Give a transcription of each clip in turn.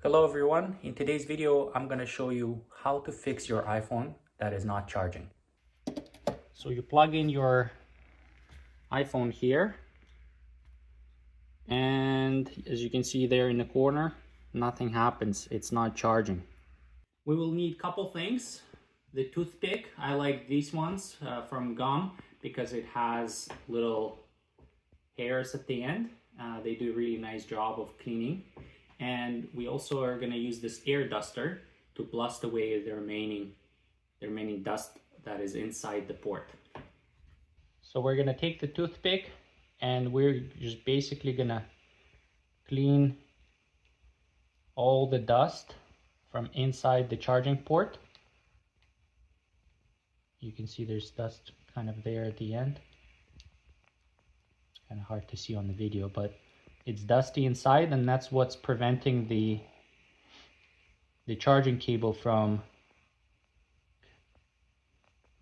Hello everyone, in today's video I'm going to show you how to fix your iPhone that is not charging. So you plug in your iPhone here, and as you can see there in the corner, nothing happens, it's not charging. We will need a couple things. The toothpick, I like these ones from Gum because it has little hairs at the end. They do a really nice job of cleaning. And we also are going to use this air duster to blast away the remaining dust that is inside the port. So we're going to take the toothpick and we're just basically going to clean all the dust from inside the charging port. You can see there's dust kind of there at the end. It's kind of hard to see on the video, but it's dusty inside, and that's what's preventing the charging cable from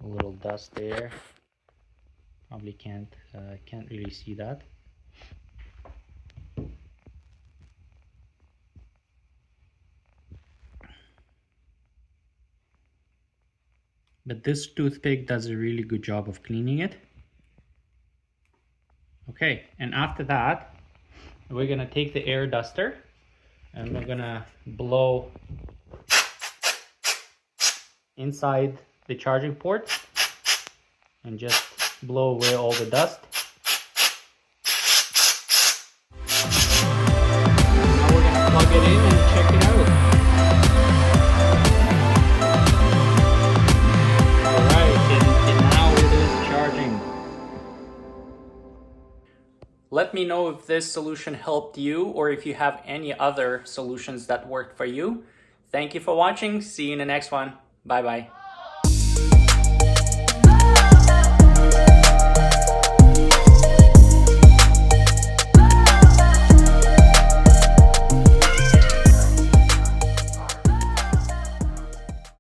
a little dust there. Probably can't really see that. But this toothpick does a really good job of cleaning it. Okay, and after that, we're gonna take the air duster and we're gonna blow inside the charging port and just blow away all the dust. Now we're gonna plug it in and check it out. Let me know if this solution helped you or if you have any other solutions that worked for you. Thank you for watching. See you in the next one. Bye bye.